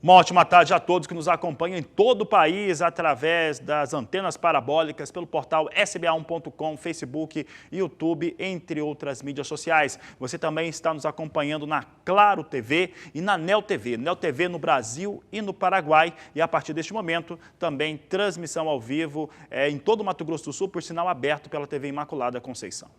Uma ótima tarde a todos que nos acompanham em todo o país através das antenas parabólicas, pelo portal sba1.com, Facebook, YouTube, entre outras mídias sociais. Você também está nos acompanhando na Claro TV e na Nel TV. Nel TV no Brasil e no Paraguai. E a partir deste momento, também transmissão ao vivo em todo o Mato Grosso do Sul, por sinal aberto pela TV Imaculada Conceição.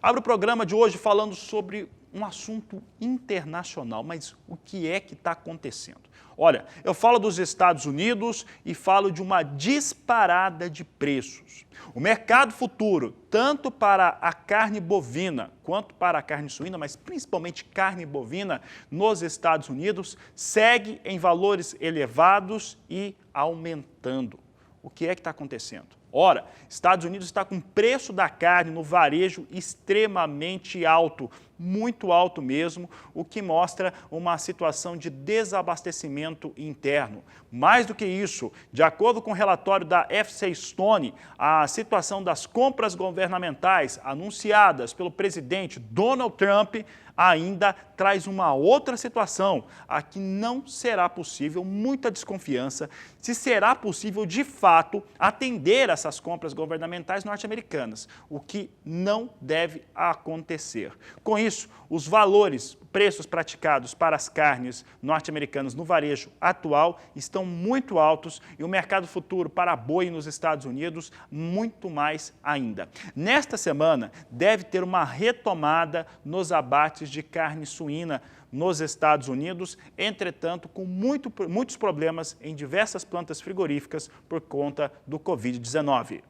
Abro o programa de hoje falando sobre um assunto internacional, mas o que é que está acontecendo? Olha, eu falo dos Estados Unidos e falo de uma disparada de preços. O mercado futuro, tanto para a carne bovina quanto para a carne suína, mas principalmente carne bovina, nos Estados Unidos, segue em valores elevados e aumentando. O que é que está acontecendo? Ora, Estados Unidos está com o preço da carne no varejo extremamente alto, muito alto mesmo, o que mostra uma situação de desabastecimento interno. Mais do que isso, de acordo com o relatório da FC Stone, a situação das compras governamentais anunciadas pelo presidente Donald Trump ainda traz uma outra situação. Aqui não será possível, muita desconfiança, se será possível de fato atender essas compras governamentais norte-americanas, o que não deve acontecer. Com isso, os valores, preços praticados para as carnes norte-americanas no varejo atual estão muito altos e o mercado futuro para boi nos Estados Unidos muito mais ainda. Nesta semana, deve ter uma retomada nos abates de carne suína nos Estados Unidos, entretanto, com muitos problemas em diversas plantas frigoríficas por conta do Covid-19.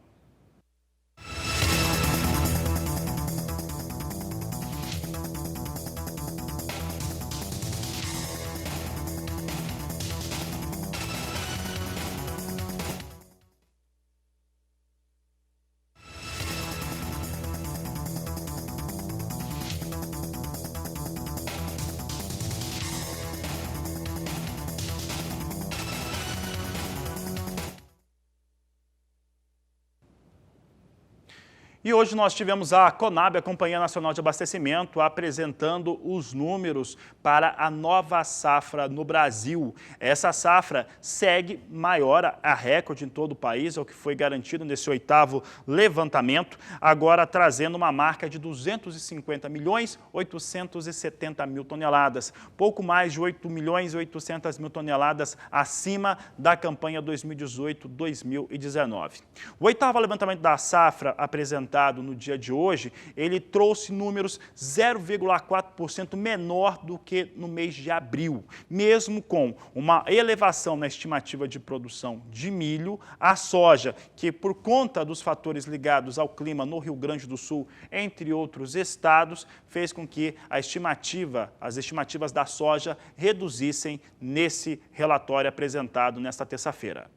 E hoje nós tivemos a CONAB, a Companhia Nacional de Abastecimento, apresentando os números para a nova safra no Brasil. Essa safra segue maior a recorde em todo o país, é o que foi garantido nesse 8º levantamento, agora trazendo uma marca de 250.870.000 toneladas, pouco mais de 8.800.000 toneladas acima da campanha 2018-2019. O 8º levantamento da safra apresentado no dia de hoje, ele trouxe números 0,4% menor do que no mês de abril, mesmo com uma elevação na estimativa de produção de milho, a soja, que por conta dos fatores ligados ao clima no Rio Grande do Sul, entre outros estados, fez com que as estimativas da soja reduzissem nesse relatório apresentado nesta terça-feira.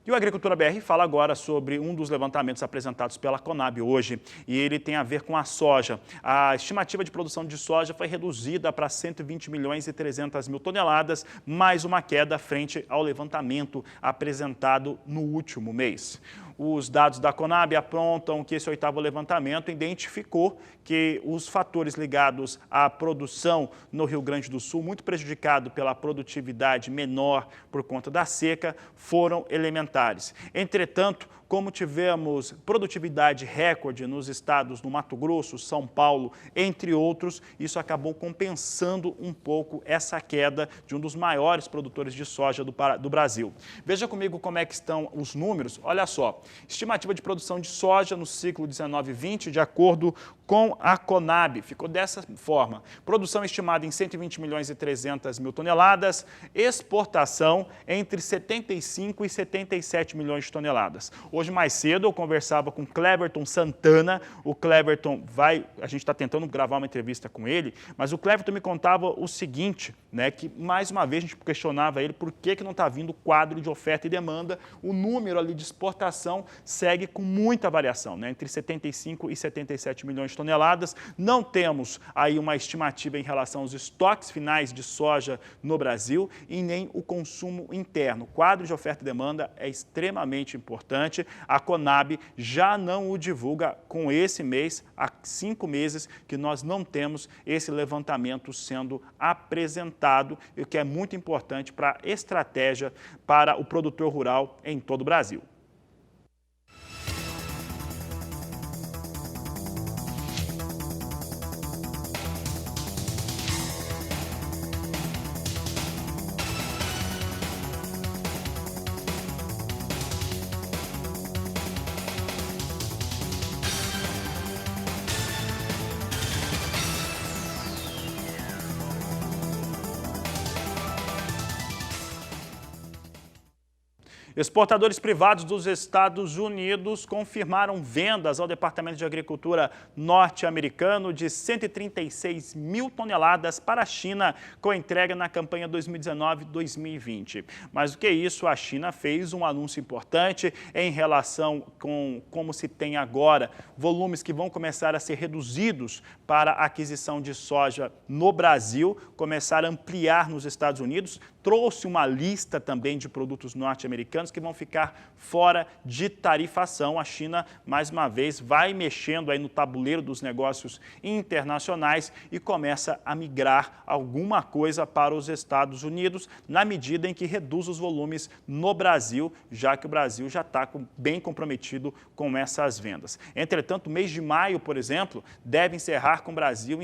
E o Agricultura BR fala agora sobre um dos levantamentos apresentados pela CONAB hoje, e ele tem a ver com a soja. A estimativa de produção de soja foi reduzida para 120.300.000 toneladas, mais uma queda frente ao levantamento apresentado no último mês. Os dados da CONAB apontam que esse 8º levantamento identificou que os fatores ligados à produção no Rio Grande do Sul, muito prejudicado pela produtividade menor por conta da seca, foram elementares. Entretanto, como tivemos produtividade recorde nos estados do Mato Grosso, São Paulo, entre outros, isso acabou compensando um pouco essa queda de um dos maiores produtores de soja do Brasil. Veja comigo como é que estão os números. Olha só, estimativa de produção de soja no ciclo 19-20, de acordo com a CONAB, ficou dessa forma. Produção estimada em 120.300.000 toneladas, exportação entre 75 e 77 milhões de toneladas. Hoje, mais cedo, eu conversava com Cleverton Santana. O Cleverton a gente está tentando gravar uma entrevista com ele, mas o Cleverton me contava o seguinte, né, que mais uma vez a gente questionava ele por que não está vindo o quadro de oferta e demanda, o número ali de exportação exportação segue com muita variação, né? Entre 75 e 77 milhões de toneladas. Não temos aí uma estimativa em relação aos estoques finais de soja no Brasil e nem o consumo interno. O quadro de oferta e demanda é extremamente importante. A Conab já não o divulga com esse mês, há 5 meses que nós não temos esse levantamento sendo apresentado, o que é muito importante para a estratégia para o produtor rural em todo o Brasil. Exportadores privados dos Estados Unidos confirmaram vendas ao Departamento de Agricultura norte-americano de 136 mil toneladas para a China, com entrega na campanha 2019-2020. Mais do que isso, a China fez um anúncio importante em relação com como se tem agora volumes que vão começar a ser reduzidos para a aquisição de soja no Brasil, começar a ampliar nos Estados Unidos. Trouxe uma lista também de produtos norte-americanos que vão ficar fora de tarifação. A China, mais uma vez, vai mexendo aí no tabuleiro dos negócios internacionais e começa a migrar alguma coisa para os Estados Unidos, na medida em que reduz os volumes no Brasil, já que o Brasil já está bem comprometido com essas vendas. Entretanto, o mês de maio, por exemplo, deve encerrar com o Brasil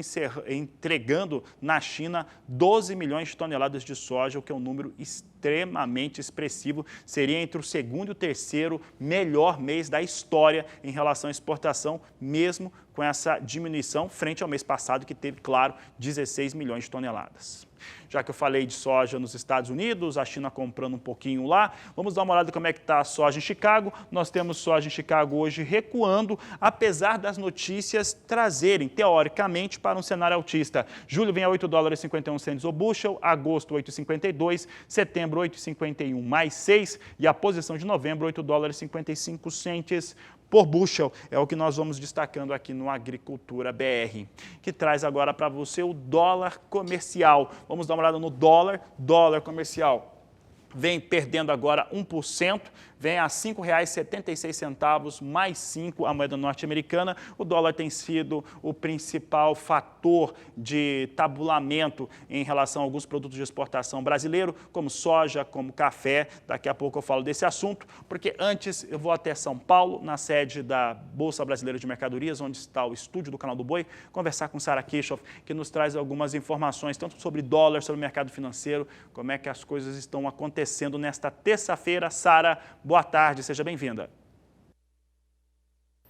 entregando na China 12 milhões de toneladas de soja, o que é um número extremamente expressivo. Seria entre o segundo e o terceiro melhor mês da história em relação à exportação, mesmo com essa diminuição frente ao mês passado, que teve, claro, 16 milhões de toneladas. Já que eu falei de soja nos Estados Unidos, a China comprando um pouquinho lá, vamos dar uma olhada como é que está a soja em Chicago. Nós temos soja em Chicago hoje recuando, apesar das notícias trazerem, teoricamente, para um cenário altista. Julho vem a $8,51 o bushel, agosto 8,52, setembro 8,51 mais 6 e a posição de novembro $8,55 por bushel. É o que nós vamos destacando aqui no Agricultura BR, que traz agora para você o dólar comercial. Vamos dar uma olhada no dólar comercial. Vem perdendo agora 1%, vem a R$ 5,76 mais 5 a moeda norte-americana. O dólar tem sido o principal fator de tabulamento em relação a alguns produtos de exportação brasileiro, como soja, como café. Daqui a pouco eu falo desse assunto, porque antes eu vou até São Paulo, na sede da Bolsa Brasileira de Mercadorias, onde está o estúdio do Canal do Boi, conversar com Sara Kirchhoff, que nos traz algumas informações, tanto sobre dólar, sobre o mercado financeiro, como é que as coisas estão acontecendo nesta terça-feira. Sara, boa tarde, seja bem-vinda.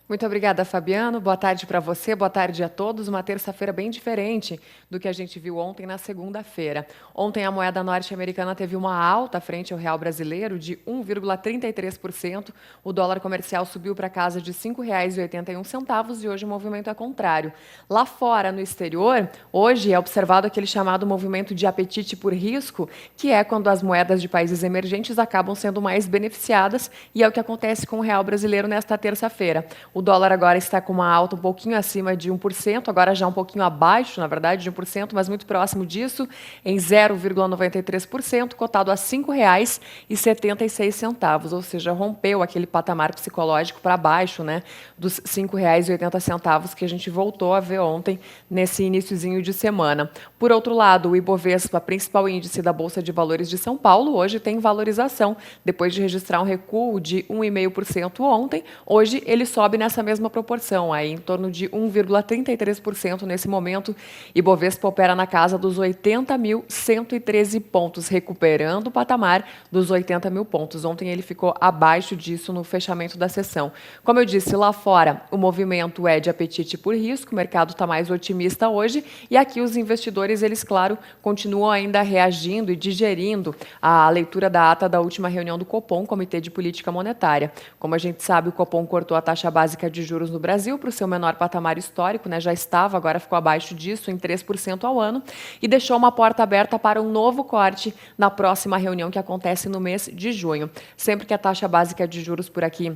Muito obrigada, Fabiano. Boa tarde para você, boa tarde a todos. Uma terça-feira bem diferente do que a gente viu ontem na segunda-feira. Ontem a moeda norte-americana teve uma alta frente ao real brasileiro de 1,33%. O dólar comercial subiu para casa de R$ 5,81 e hoje o movimento é contrário. Lá fora, no exterior, hoje é observado aquele chamado movimento de apetite por risco, que é quando as moedas de países emergentes acabam sendo mais beneficiadas, e é o que acontece com o real brasileiro nesta terça-feira. O dólar agora está com uma alta um pouquinho acima de 1%, agora já um pouquinho abaixo, na verdade, de 1%, mas muito próximo disso, em 0,93%, cotado a R$ 5,76, ou seja, rompeu aquele patamar psicológico para baixo, né, dos R$ 5,80 que a gente voltou a ver ontem, nesse iniciozinho de semana. Por outro lado, o Ibovespa, principal índice da Bolsa de Valores de São Paulo, hoje tem valorização, depois de registrar um recuo de 1,5% ontem, hoje ele sobe nessa mesma proporção, aí em torno de 1,33% nesse momento. Ibovespa opera na casa dos 80.113 pontos, recuperando o patamar dos 80 mil pontos. Ontem ele ficou abaixo disso no fechamento da sessão. Como eu disse, lá fora o movimento é de apetite por risco, o mercado está mais otimista hoje, e aqui os investidores, eles, claro, continuam ainda reagindo e digerindo a leitura da ata da última reunião do Copom, Comitê de Política Monetária. Como a gente sabe, o Copom cortou a taxa básica de juros no Brasil para o seu menor patamar histórico, né? Já estava, agora ficou abaixo disso, em 3% ao ano, e deixou uma porta aberta para um novo corte na próxima reunião que acontece no mês de junho. Sempre que a taxa básica de juros por aqui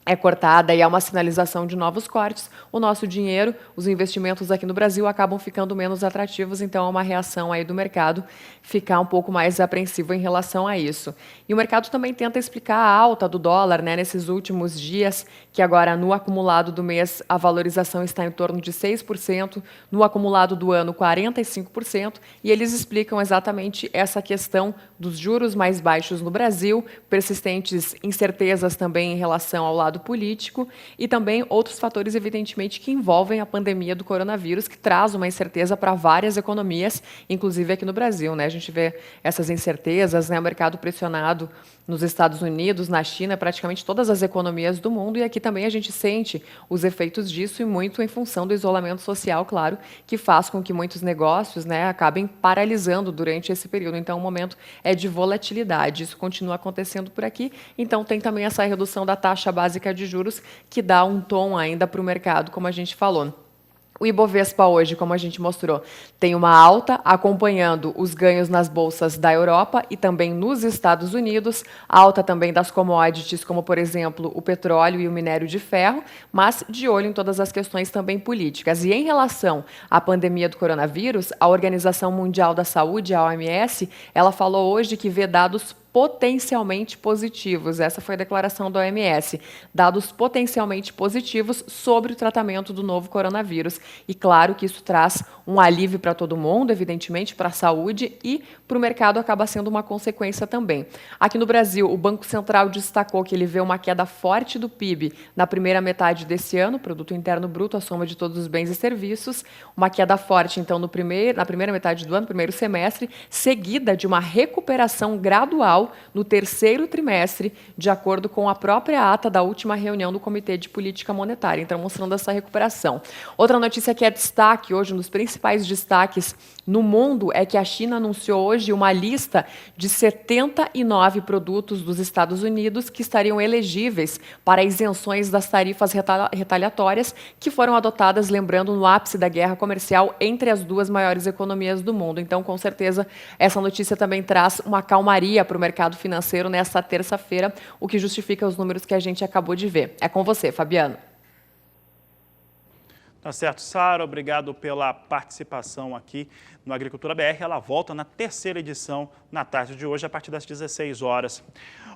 é cortada e há uma sinalização de novos cortes, o nosso dinheiro, os investimentos aqui no Brasil acabam ficando menos atrativos, então é uma reação aí do mercado ficar um pouco mais apreensivo em relação a isso. E o mercado também tenta explicar a alta do dólar, né, nesses últimos dias, que agora no acumulado do mês a valorização está em torno de 6%, no acumulado do ano 45%, e eles explicam exatamente essa questão dos juros mais baixos no Brasil, persistentes incertezas também em relação ao lado político e também outros fatores, evidentemente, que envolvem a pandemia do coronavírus, que traz uma incerteza para várias economias, inclusive aqui no Brasil, né? A gente vê essas incertezas, né? O mercado pressionado nos Estados Unidos, na China, praticamente todas as economias do mundo, e aqui também a gente sente os efeitos disso e muito em função do isolamento social, claro, que faz com que muitos negócios, né, acabem paralisando durante esse período. Então, o momento é de volatilidade. Isso continua acontecendo por aqui. Então, tem também essa redução da taxa básica de juros, que dá um tom ainda para o mercado, como a gente falou. O Ibovespa hoje, como a gente mostrou, tem uma alta acompanhando os ganhos nas bolsas da Europa e também nos Estados Unidos, alta também das commodities, como, por exemplo, o petróleo e o minério de ferro, mas de olho em todas as questões também políticas. E em relação à pandemia do coronavírus, a Organização Mundial da Saúde, a OMS, ela falou hoje que vê dados potencialmente positivos. Essa foi a declaração da OMS. Dados potencialmente positivos sobre o tratamento do novo coronavírus. E claro que isso traz um alívio para todo mundo, evidentemente, para a saúde e para o mercado acaba sendo uma consequência também. Aqui no Brasil, o Banco Central destacou que ele vê uma queda forte do PIB na primeira metade desse ano, Produto Interno Bruto, a soma de todos os bens e serviços, uma queda forte, então, na primeira metade do ano, primeiro semestre, seguida de uma recuperação gradual no terceiro trimestre, de acordo com a própria ata da última reunião do Comitê de Política Monetária, então mostrando essa recuperação. Outra notícia que é destaque hoje, um dos principais destaques no mundo, é que a China anunciou hoje uma lista de 79 produtos dos Estados Unidos que estariam elegíveis para isenções das tarifas retaliatórias que foram adotadas, lembrando, no ápice da guerra comercial entre as duas maiores economias do mundo. Então, com certeza, essa notícia também traz uma calmaria para o mercado financeiro nesta terça-feira, o que justifica os números que a gente acabou de ver. É com você, Fabiano. Tá certo, Sara, obrigado pela participação aqui no Agricultura BR. Ela volta na terceira edição na tarde de hoje, a partir das 16 horas.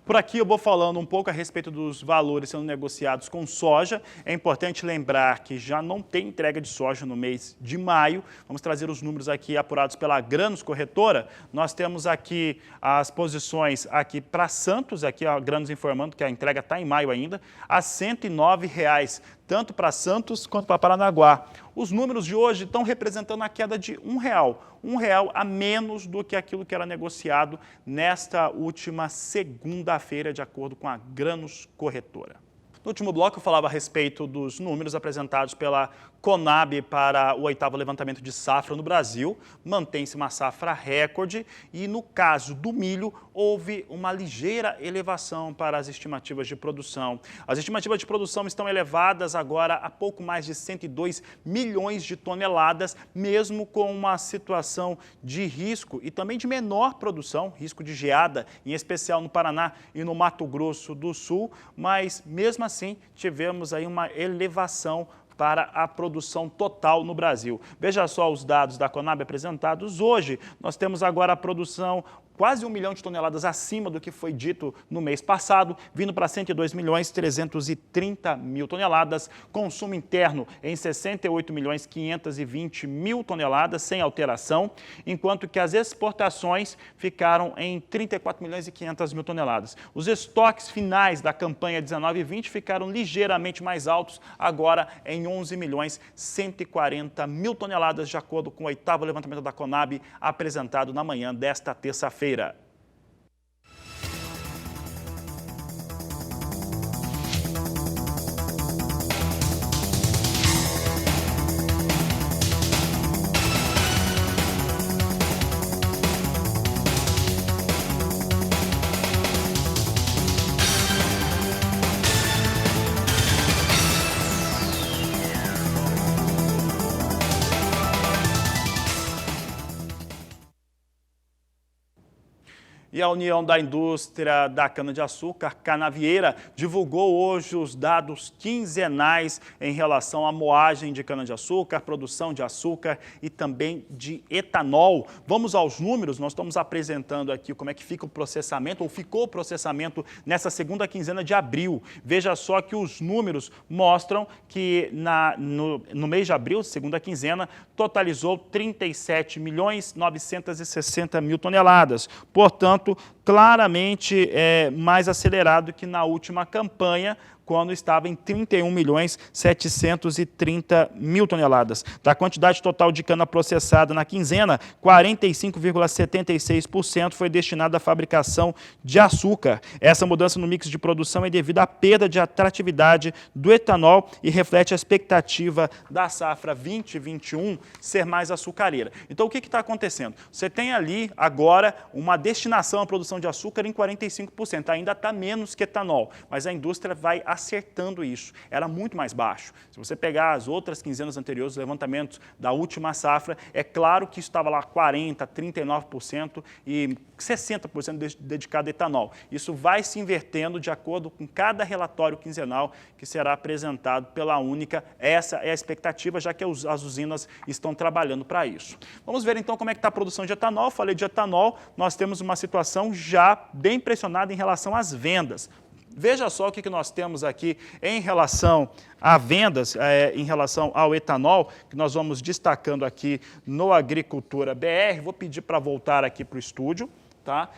Por aqui eu vou falando um pouco a respeito dos valores sendo negociados com soja. É importante lembrar que já não tem entrega de soja no mês de maio. Vamos trazer os números aqui apurados pela Grãos Corretora. Nós temos aqui as posições aqui para Santos, aqui a Grãos informando que a entrega está em maio ainda, a R$ 109,00, tanto para Santos quanto para Paranaguá. Os números de hoje estão representando a queda de R$ 1,00. R$ 1,00 a menos do que aquilo que era negociado nesta última segunda-feira, de acordo com a Grãos Corretora. No último bloco eu falava a respeito dos números apresentados pela Conab para o 8º levantamento de safra no Brasil. Mantém-se uma safra recorde e, no caso do milho, houve uma ligeira elevação para as estimativas de produção. As estimativas de produção estão elevadas agora a pouco mais de 102 milhões de toneladas, mesmo com uma situação de risco e também de menor produção, risco de geada, em especial no Paraná e no Mato Grosso do Sul, mas mesmo assim tivemos aí uma elevação para a produção total no Brasil. Veja só os dados da Conab apresentados hoje. Nós temos agora a produção quase 1 milhão de toneladas acima do que foi dito no mês passado, vindo para 102.330.000 toneladas. Consumo interno em 68.520.000 toneladas, sem alteração, enquanto que as exportações ficaram em 34.500.000 toneladas. Os estoques finais da campanha 19 e 20 ficaram ligeiramente mais altos, agora em 11.140.000 toneladas, de acordo com o 8º levantamento da Conab, apresentado na manhã desta terça-feira. E a União da Indústria da Cana-de-Açúcar, Canavieira, divulgou hoje os dados quinzenais em relação à moagem de cana-de-açúcar, produção de açúcar e também de etanol. Vamos aos números, nós estamos apresentando aqui como é que fica o processamento, ou ficou o processamento nessa segunda quinzena de abril. Veja só que os números mostram que no mês de abril, segunda quinzena, totalizou 37.960.000 toneladas. Portanto, claramente mais acelerado que na última campanha, quando estava em 31.730.000 toneladas. Da quantidade total de cana processada na quinzena, 45,76% foi destinada à fabricação de açúcar. Essa mudança no mix de produção é devido à perda de atratividade do etanol e reflete a expectativa da safra 2021 ser mais açucareira. Então, o que está acontecendo? Você tem ali, agora, uma destinação à produção de açúcar em 45%. Ainda está menos que etanol, mas a indústria vai acertando isso. Era muito mais baixo. Se você pegar as outras quinzenas anteriores, os levantamentos da última safra, é claro que isso estava lá 40%, 39% e 60% dedicado a etanol. Isso vai se invertendo de acordo com cada relatório quinzenal que será apresentado pela Única. Essa é a expectativa, já que as usinas estão trabalhando para isso. Vamos ver então como é que está a produção de etanol. Falei de etanol, nós temos uma situação já bem pressionada em relação às vendas. Veja só o que nós temos aqui em relação a vendas, em relação ao etanol, que nós vamos destacando aqui no Agricultura BR. Vou pedir para voltar aqui para o estúdio. Tá?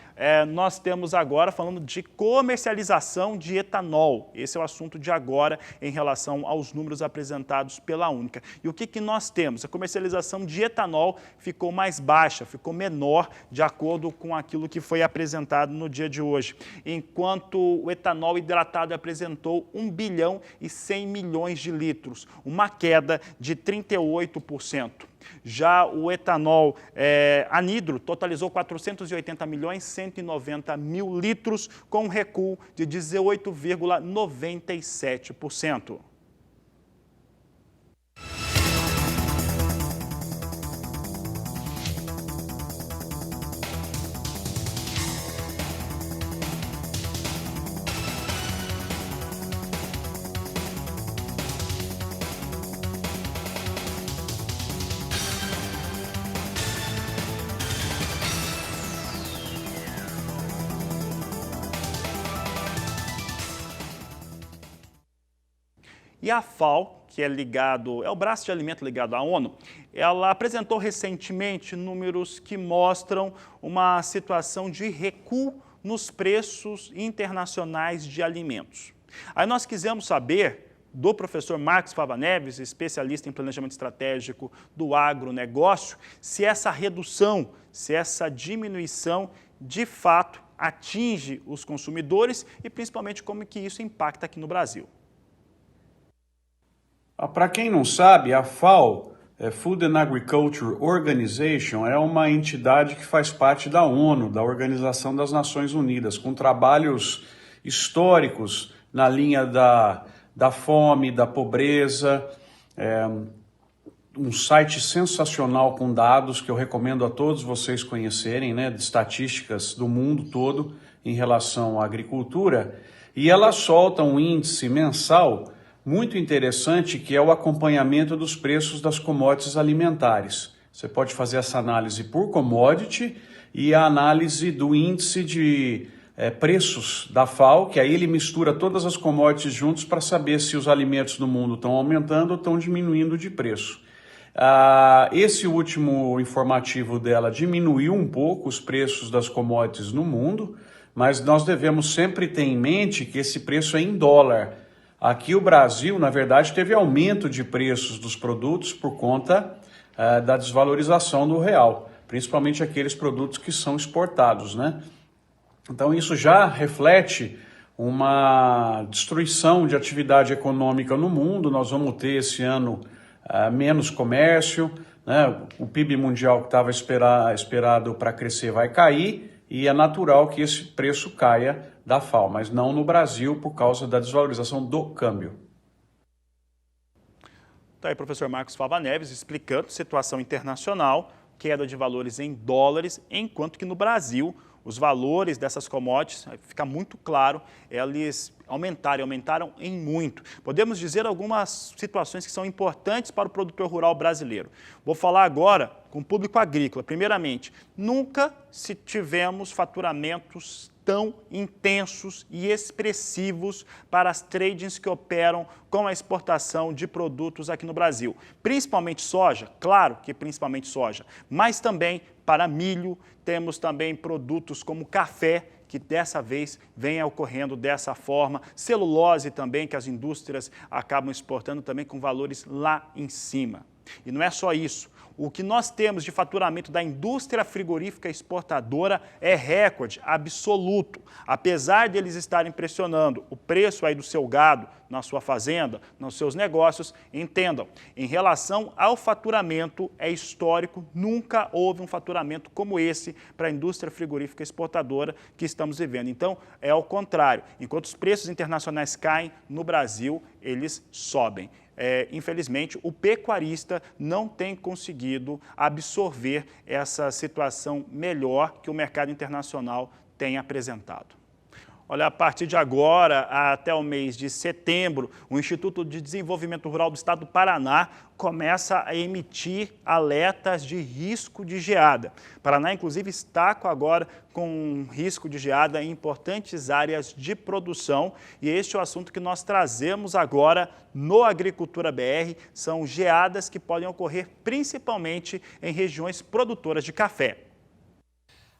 Nós temos agora falando de comercialização de etanol. Esse é o assunto de agora em relação aos números apresentados pela Única. E o que nós temos? A comercialização de etanol ficou mais baixa, ficou menor de acordo com aquilo que foi apresentado no dia de hoje. Enquanto o etanol hidratado apresentou 1 bilhão e 100 milhões de litros, uma queda de 38%. Já o etanol anidro totalizou 480.190.000 litros, com um recuo de 18,97%. E a FAO, que é o braço de alimento ligado à ONU, ela apresentou recentemente números que mostram uma situação de recuo nos preços internacionais de alimentos. Aí nós quisemos saber do professor Marcos Fava Neves, especialista em planejamento estratégico do agronegócio, se essa redução, se essa diminuição, de fato, atinge os consumidores e principalmente como que isso impacta aqui no Brasil. Para quem não sabe, a FAO, Food and Agriculture Organization, é uma entidade que faz parte da ONU, da Organização das Nações Unidas, com trabalhos históricos na linha da fome, da pobreza, um site sensacional com dados que eu recomendo a todos vocês conhecerem, né, de estatísticas do mundo todo em relação à agricultura, e ela solta um índice mensal muito interessante, que é o acompanhamento dos preços das commodities alimentares. Você pode fazer essa análise por commodity e a análise do índice de preços da FAO, que aí ele mistura todas as commodities juntos para saber se os alimentos no mundo estão aumentando ou estão diminuindo de preço. Esse último informativo dela diminuiu um pouco os preços das commodities no mundo, mas nós devemos sempre ter em mente que esse preço é em dólar. Aqui o Brasil, na verdade, teve aumento de preços dos produtos por conta da desvalorização do real, principalmente aqueles produtos que são exportados, né? Então isso já reflete uma destruição de atividade econômica no mundo. Nós vamos ter esse ano menos comércio, né? O PIB mundial que estava esperado para crescer vai cair e é natural que esse preço caia da FAO, mas não no Brasil por causa da desvalorização do câmbio. Está aí o professor Marcos Fava Neves explicando situação internacional, queda de valores em dólares, enquanto que no Brasil os valores dessas commodities, fica muito claro, eles aumentaram em muito. Podemos dizer algumas situações que são importantes para o produtor rural brasileiro. Vou falar agora com o público agrícola. Primeiramente, nunca se tivemos faturamentos tão intensos e expressivos para as tradings que operam com a exportação de produtos aqui no Brasil. Principalmente soja, claro que principalmente soja, mas também para milho, temos também produtos como café, que dessa vez vem ocorrendo dessa forma, celulose também, que as indústrias acabam exportando também com valores lá em cima. E não é só isso. O que nós temos de faturamento da indústria frigorífica exportadora é recorde absoluto. Apesar de eles estarem pressionando o preço aí do seu gado na sua fazenda, nos seus negócios, entendam, em relação ao faturamento, é histórico, nunca houve um faturamento como esse para a indústria frigorífica exportadora que estamos vivendo. Então, é ao contrário, enquanto os preços internacionais caem, no Brasil eles sobem. Infelizmente, o pecuarista não tem conseguido absorver essa situação melhor que o mercado internacional tem apresentado. Olha, a partir de agora, até o mês de setembro, o Instituto de Desenvolvimento Rural do Estado do Paraná começa a emitir alertas de risco de geada. Paraná, inclusive, está agora com risco de geada em importantes áreas de produção. E este é o assunto que nós trazemos agora no Agricultura BR. São geadas que podem ocorrer principalmente em regiões produtoras de café.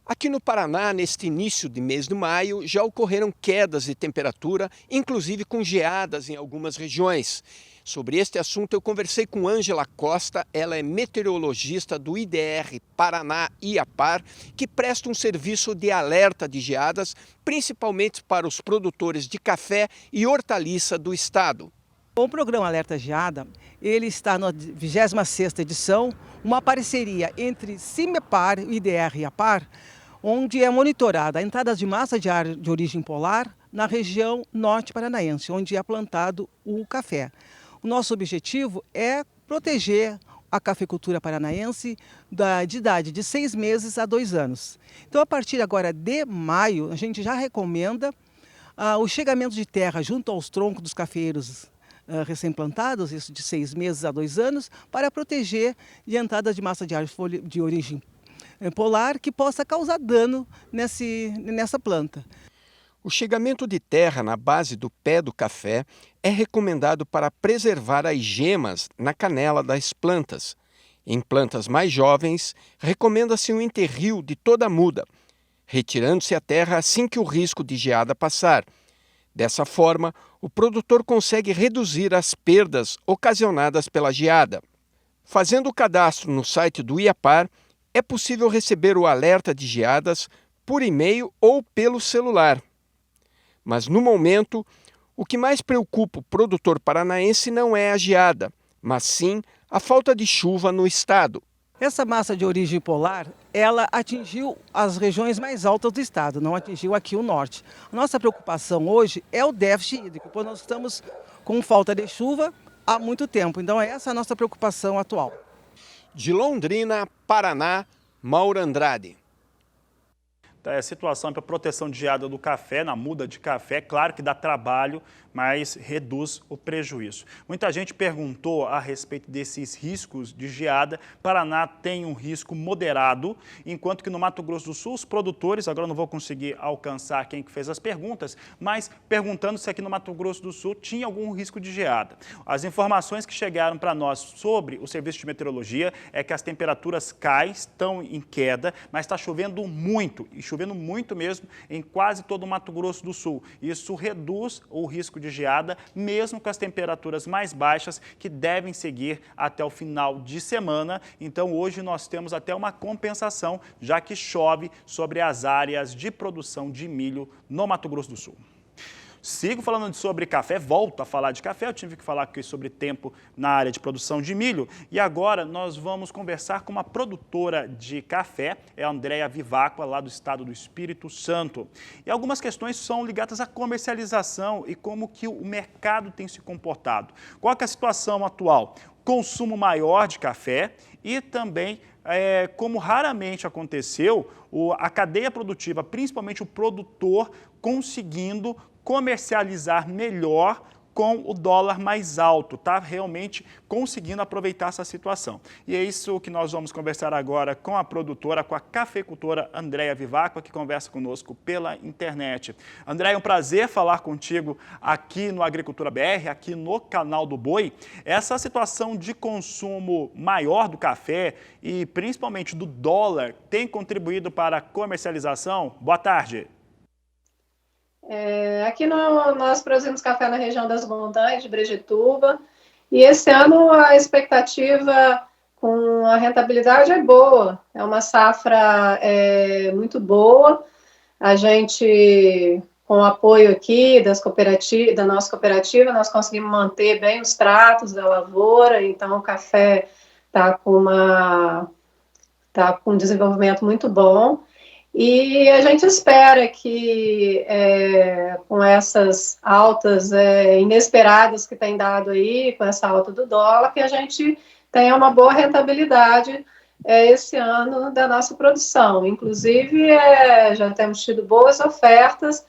Aqui no Paraná, neste início de mês de maio, já ocorreram quedas de temperatura, inclusive com geadas em algumas regiões. Sobre este assunto, eu conversei com Ângela Costa, ela é meteorologista do IDR Paraná IAPAR, que presta um serviço de alerta de geadas, principalmente para os produtores de café e hortaliça do estado. O programa Alerta Geada, ele está na 26ª edição, uma parceria entre CIMEPAR e IDR IAPAR, onde é monitorada a entrada de massa de ar de origem polar na região norte paranaense, onde é plantado o café. O nosso objetivo é proteger a cafeicultura paranaense de idade de 6 meses a 2 anos. Então, a partir agora de maio, a gente já recomenda o chegamento de terra junto aos troncos dos cafeeiros recém-plantados, isso de 6 meses a 2 anos, para proteger de entrada de massa de ar de origem polar que possa causar dano nessa planta. O chegamento de terra na base do pé do café é recomendado para preservar as gemas na canela das plantas. Em plantas mais jovens, recomenda-se um enterrio de toda a muda, retirando-se a terra assim que o risco de geada passar. Dessa forma, o produtor consegue reduzir as perdas ocasionadas pela geada. Fazendo o cadastro no site do IAPAR, é possível receber o alerta de geadas por e-mail ou pelo celular. Mas, no momento, o que mais preocupa o produtor paranaense não é a geada, mas sim a falta de chuva no estado. Essa massa de origem polar, ela atingiu as regiões mais altas do estado, não atingiu aqui o norte. Nossa preocupação hoje é o déficit hídrico, pois nós estamos com falta de chuva há muito tempo. Então, essa é a nossa preocupação atual. De Londrina, Paraná, Mauro Andrade. A situação para proteção de geada do café, na muda de café, claro que dá trabalho, mas reduz o prejuízo. Muita gente perguntou a respeito desses riscos de geada. Paraná tem um risco moderado, enquanto que no Mato Grosso do Sul, os produtores, agora não vou conseguir alcançar quem que fez as perguntas, mas perguntando se aqui no Mato Grosso do Sul tinha algum risco de geada. As informações que chegaram para nós sobre o serviço de meteorologia é que as temperaturas caem, estão em queda, mas está chovendo muito, e chovendo muito mesmo em quase todo o Mato Grosso do Sul. Isso reduz o risco de geada, mesmo com as temperaturas mais baixas, que devem seguir até o final de semana. Então, hoje nós temos até uma compensação, já que chove sobre as áreas de produção de milho no Mato Grosso do Sul. Sigo falando sobre café, volto a falar de café, eu tive que falar aqui sobre tempo na área de produção de milho e agora nós vamos conversar com uma produtora de café, é a Andréia Vivacqua, lá do estado do Espírito Santo. E algumas questões são ligadas à comercialização e como que o mercado tem se comportado. Qual que é a situação atual? consumo maior de café e também, como raramente aconteceu, a cadeia produtiva, principalmente o produtor, conseguindo comercializar melhor com o dólar mais alto, tá? Realmente conseguindo aproveitar essa situação. E é isso que nós vamos conversar agora com a produtora, com a cafeicultora Andréia Vivacqua, que conversa conosco pela internet. Andréia, é um prazer falar contigo aqui no Agricultura BR, aqui no canal do Boi. Essa situação de consumo maior do café e principalmente do dólar tem contribuído para a comercialização? Boa tarde. Aqui nós produzimos café na região das montanhas de Brejetuba e esse ano a expectativa com a rentabilidade é boa, é uma safra muito boa. A gente, com o apoio aqui da nossa cooperativa, nós conseguimos manter bem os tratos da lavoura, então o café está com um desenvolvimento muito bom. E a gente espera que, com essas altas inesperadas que tem dado aí, com essa alta do dólar, que a gente tenha uma boa rentabilidade esse ano da nossa produção. Inclusive, já temos tido boas ofertas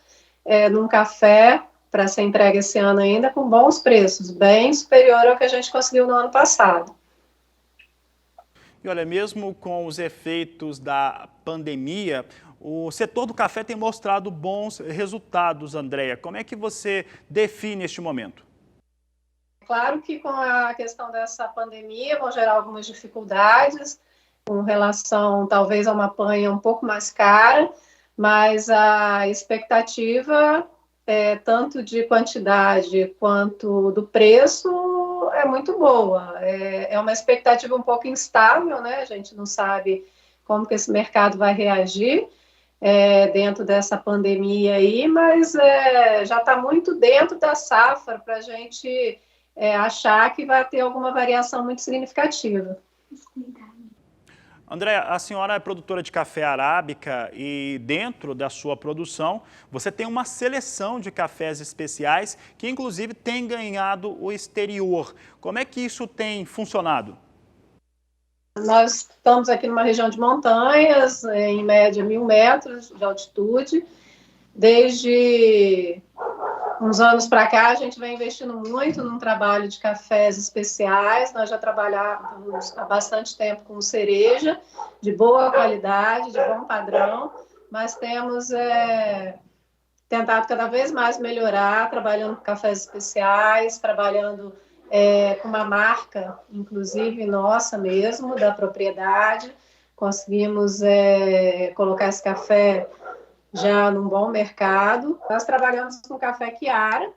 num café para ser entregue esse ano ainda com bons preços, bem superior ao que a gente conseguiu no ano passado. E olha, mesmo com os efeitos da pandemia, o setor do café tem mostrado bons resultados, Andréia. Como é que você define este momento? Claro que com a questão dessa pandemia vão gerar algumas dificuldades com relação, talvez, a uma panha um pouco mais cara, mas a expectativa, tanto de quantidade quanto do preço, é muito boa. É uma expectativa um pouco instável, né? A gente não sabe como que esse mercado vai reagir dentro dessa pandemia aí, mas já está muito dentro da safra para a gente achar que vai ter alguma variação muito significativa. Andréia, a senhora é produtora de café arábica e dentro da sua produção você tem uma seleção de cafés especiais que inclusive tem ganhado o exterior. Como é que isso tem funcionado? Nós estamos aqui numa região de montanhas, em média 1.000 metros de altitude. Desde uns anos para cá, a gente vem investindo muito num trabalho de cafés especiais. Nós já trabalhamos há bastante tempo com cereja, de boa qualidade, de bom padrão, mas temos tentado cada vez mais melhorar, trabalhando com cafés especiais, trabalhando com uma marca, inclusive nossa mesmo, da propriedade. Conseguimos colocar esse café já num bom mercado. Nós trabalhamos com café Chiara.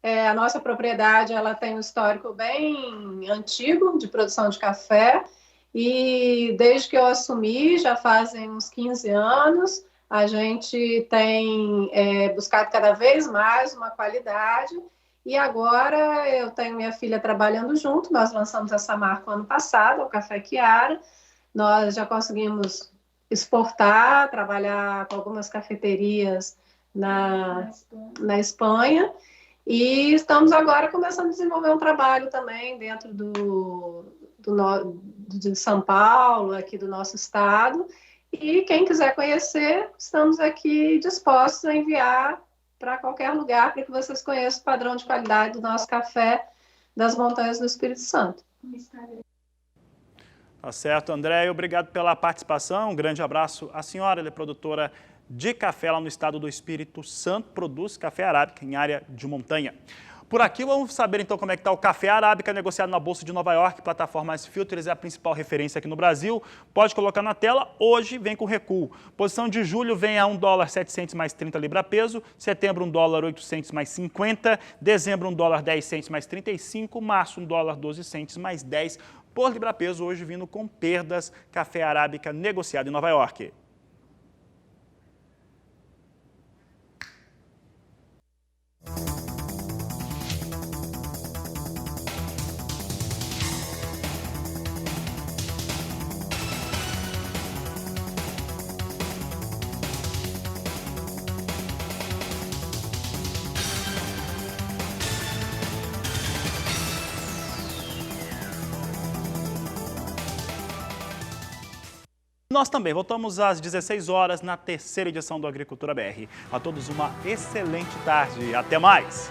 A nossa propriedade ela tem um histórico bem antigo de produção de café e desde que eu assumi, já fazem uns 15 anos, a gente tem buscado cada vez mais uma qualidade. E agora eu tenho minha filha trabalhando junto, nós lançamos essa marca ano passado, o Café Chiara. Nós já conseguimos exportar, trabalhar com algumas cafeterias na Espanha. E estamos agora começando a desenvolver um trabalho também dentro de São Paulo, aqui do nosso estado. E quem quiser conhecer, estamos aqui dispostos a enviar para qualquer lugar, para que vocês conheçam o padrão de qualidade do nosso café das montanhas do Espírito Santo. Tá certo, Andréia. Obrigado pela participação. Um grande abraço à senhora. Ela é produtora de café lá no estado do Espírito Santo, produz café arábica em área de montanha. Por aqui, vamos saber então como é que está o café arábica negociado na Bolsa de Nova York. Plataforma Futures é a principal referência aqui no Brasil. Pode colocar na tela. Hoje vem com recuo. Posição de julho vem a $1,700 mais 30 libra peso. Setembro, $1,800 mais 50. Dezembro, $1,10 mais 35. Março, $1,12 mais 10 por libra peso. Hoje vindo com perdas. Café arábica negociado em Nova York. Nós também voltamos às 16 horas na terceira edição do Agricultura BR. A todos uma excelente tarde e até mais!